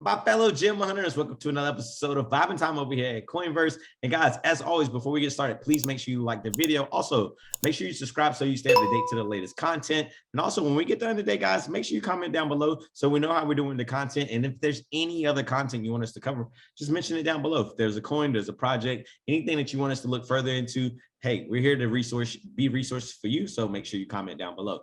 My fellow gem hunters, welcome to another episode of Vibe and Time over here at Coinverse. And guys, as always, before we get started, please make sure you like the video. Also, make sure you subscribe so you stay up to date to the latest content. And also, when we get done today, guys, make sure you comment down below so we know how we're doing the content. And if there's any other content you want us to cover, just mention it down below. If there's a coin, there's a project, anything that you want us to look further into, hey, we're here to be resources for you. So make sure you comment down below.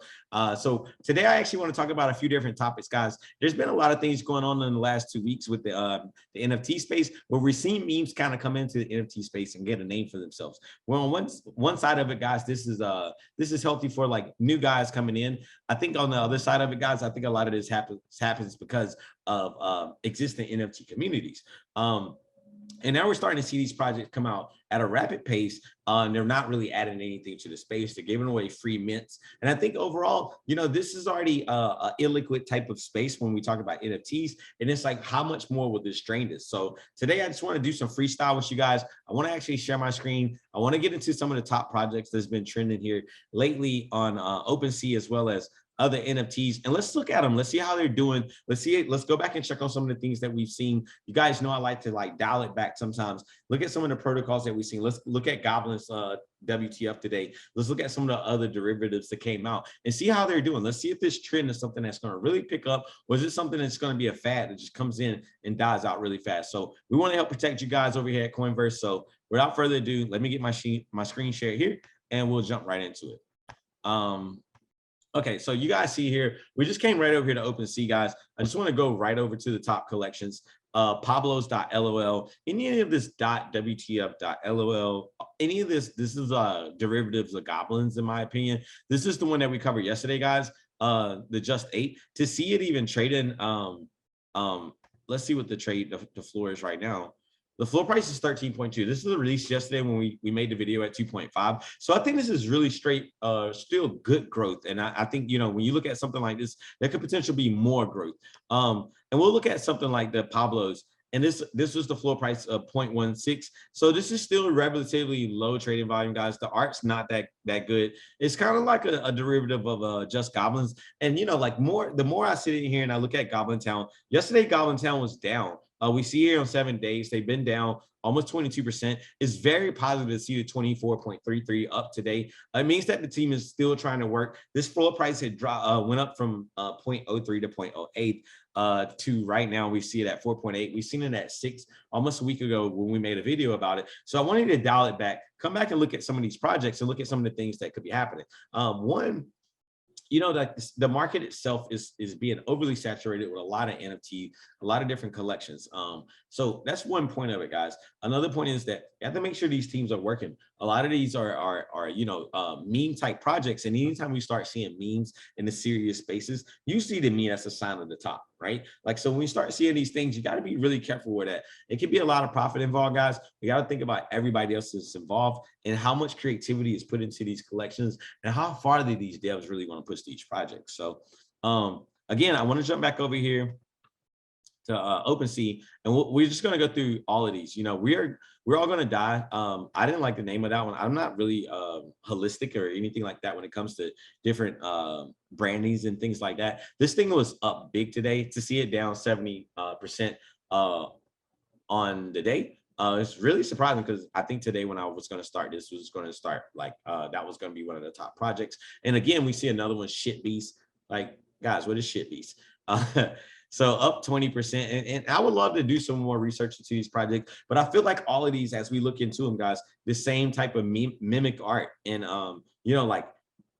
So today I actually want to talk about a few different topics, guys. There's been a lot of things going on in the last 2 weeks with the NFT space, where we're seeing memes kind of come into the NFT space and get a name for themselves. Well, on one side of it, guys, this is healthy for like new guys coming in. I think on the other side of it, guys, I think a lot of this happens because of existing NFT communities. And now we're starting to see these projects come out at a rapid pace. They're not really adding anything to the space. They're giving away free mints. And I think overall, you know, this is already an illiquid type of space when we talk about NFTs. And it's like, how much more will this drain this? So today, I just want to do some freestyle with you guys. I want to actually share my screen. I want to get into some of the top projects that's been trending here lately on OpenSea, as well as other NFTs, and let's look at them. Let's see how they're doing. Let's go back and check on some of the things that we've seen. You guys know I like to like dial it back sometimes. Look at some of the protocols that we've seen. Let's look at Goblin's WTF today. Let's look at some of the other derivatives that came out and see how they're doing. Let's see if this trend is something that's going to really pick up, or is it something that's going to be a fad that just comes in and dies out really fast. So we want to help protect you guys over here at Coinverse. So without further ado, let me get my screen share here and we'll jump right into it. Okay, so you guys see here, we just came right over here to OpenSea, guys. I just want to go right over to the top collections, Pablos.lol, any of this .wtf.lol, any of this is derivatives of goblins, in my opinion. This is the one that we covered yesterday, guys, the Just 8. To see it even trading, let's see what the floor is right now. The floor price is 13.2. This was released yesterday when we made the video at 2.5. So I think this is really straight, still good growth. And I think, you know, when you look at something like this, there could potentially be more growth. And we'll look at something like the Pablos. And this was the floor price of 0.16. So this is still a relatively low trading volume, guys. The art's not that good. It's kind of like a derivative of just Goblins. And, you know, like the more I sit in here and I look at Goblin Town, yesterday Goblin Town was down. We see here on 7 days, they've been down almost 22%. It's very positive to see the 24.33 up today. It means that the team is still trying to work. This floor price had went up from 0.03 to 0.08 to right now we see it at 4.8. We've seen it at 6 almost a week ago when we made a video about it. So I wanted to dial it back, come back and look at some of these projects and look at some of the things that could be happening. One, you know, that the market itself is being overly saturated with a lot of NFT, a lot of different collections. So that's one point of it, guys. Another point is that you have to make sure these teams are working. A lot of these are you know, meme type projects, and anytime we start seeing memes in the serious spaces, you see the meme as a sign of the top, right? Like, so when we start seeing these things, you got to be really careful with that. It can be a lot of profit involved, guys. We got to think about everybody else that's involved and how much creativity is put into these collections and how far do these devs really want to push these projects. So again, I want to jump back over here to OpenSea, and we're just going to go through all of these. You know, we're all going to die. I didn't like the name of that one. I'm not really holistic or anything like that when it comes to different brandings and things like that. This thing was up big today. To see it down 70% on the day, it's really surprising, because I think today when I was going to start, this was going to start like that was going to be one of the top projects. And again, we see another one, Shit Beast. Like, guys, what is Shit Beast? So up 20%, and I would love to do some more research into these projects, but I feel like all of these, as we look into them, guys, the same type of mimic art, and you know, like,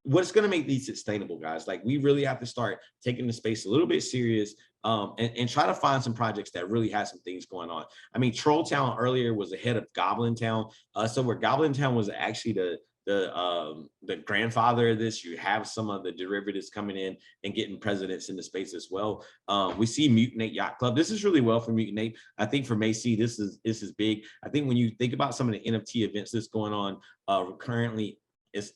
what's going to make these sustainable, guys? Like, we really have to start taking the space a little bit serious, and try to find some projects that really have some things going on. I mean, Troll Town earlier was ahead of Goblin Town, so where Goblin Town was actually the grandfather of this, you have some of the derivatives coming in and getting presidents in the space as well. We see Mutinate Yacht Club. This is really well for Mutinate. I think for Macy, this is big. I think when you think about some of the NFT events that's going on currently,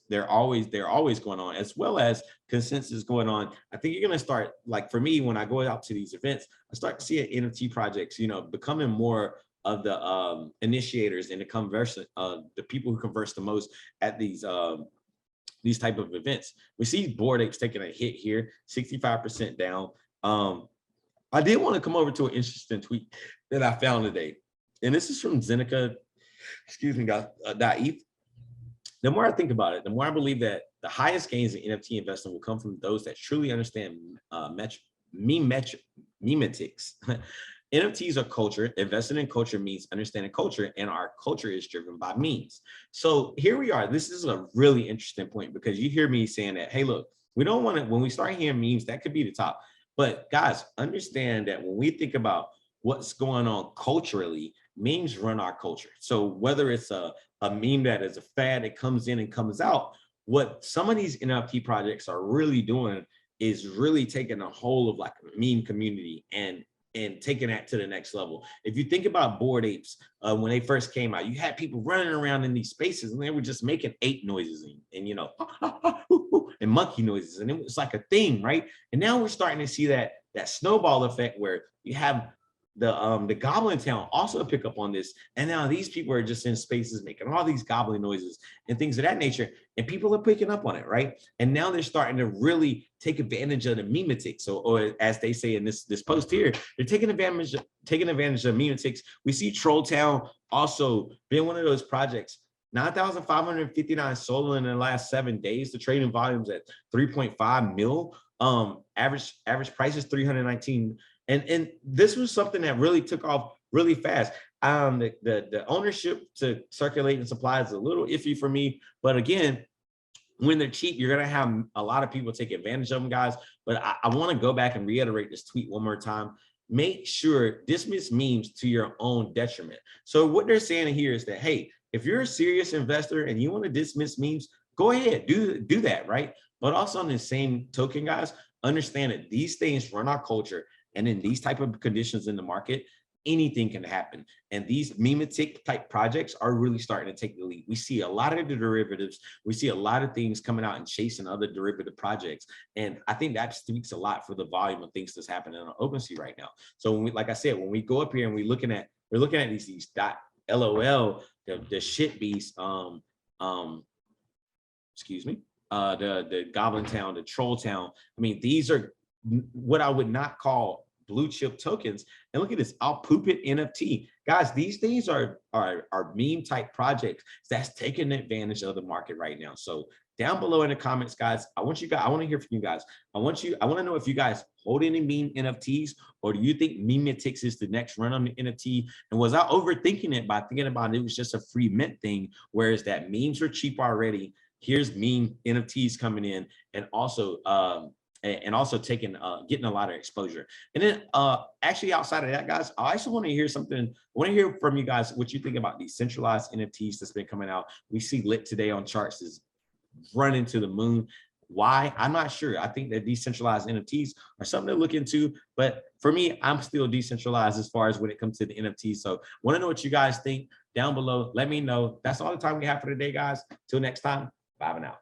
they're always going on, as well as consensus going on. I think you're going to start, like, for me, when I go out to these events, I start to see NFT projects, you know, becoming more of the initiators and the people who converse the most at these type of events. We see Bored Apes taking a hit here, 65% down. I did want to come over to an interesting tweet that I found today. And this is from Zeneca, excuse me, guys, Daif. The more I think about it, the more I believe that the highest gains in NFT investing will come from those that truly understand memetics. NFTs are culture. Investing in culture means understanding culture, and our culture is driven by memes. So here we are. This is a really interesting point because you hear me saying that, hey, look, we don't want to, when we start hearing memes, that could be the top. But guys, understand that when we think about what's going on culturally, memes run our culture. So whether it's a meme that is a fad that comes in and comes out, what some of these NFT projects are really doing is really taking a whole of like a meme community and taking that to the next level. If you think about Bored Apes, when they first came out, you had people running around in these spaces and they were just making ape noises and you know, and monkey noises, and it was like a thing, right? And now we're starting to see that snowball effect where you have the Goblin Town also pick up on this, and now these people are just in spaces making all these goblin noises and things of that nature, and people are picking up on it, right? And now they're starting to really take advantage of the memetics, or as they say in this post here, they're taking advantage of memetics. We see Troll Town also being one of those projects. 9,559 sold in the last 7 days. The trading volume's at 3.5 mil. Average price is 319. And this was something that really took off really fast. The ownership to circulate and supply is a little iffy for me, but again, when they're cheap, you're gonna have a lot of people take advantage of them, guys. But I want to go back and reiterate this tweet one more time. Make sure dismiss memes to your own detriment. So what they're saying here is that, hey, if you're a serious investor and you want to dismiss memes, go ahead, do that, right? But also on the same token, guys, understand that these things run our culture. And in these type of conditions in the market, anything can happen. And these memetic type projects are really starting to take the lead. We see a lot of the derivatives. We see a lot of things coming out and chasing other derivative projects. And I think that speaks a lot for the volume of things that's happening on OpenSea right now. So when we, like I said, when we go up here and we're looking at these .lol, the shit beast, excuse me, the Goblin Town, the Troll Town. I mean, these are what I would not call blue chip tokens. And look at this, I'll poop it NFT. Guys, these things are meme type projects that's taking advantage of the market right now. So down below in the comments, guys, I want to hear from you guys. I want to know if you guys hold any meme NFTs, or do you think memetics is the next run on the NFT? And was I overthinking it by thinking about it was just a free mint thing, whereas that memes are cheap already? Here's meme NFTs coming in, and also taking getting a lot of exposure. And then actually outside of that, guys, I also want to hear something. I want to hear from you guys what you think about decentralized NFTs that's been coming out. We see Lit today on charts is running to the moon. Why? I'm not sure. I think that decentralized NFTs are something to look into, but for me, I'm still decentralized as far as when it comes to the NFTs. So want to know what you guys think down below. Let me know. That's all the time we have for today, guys. Till next time, bye for now.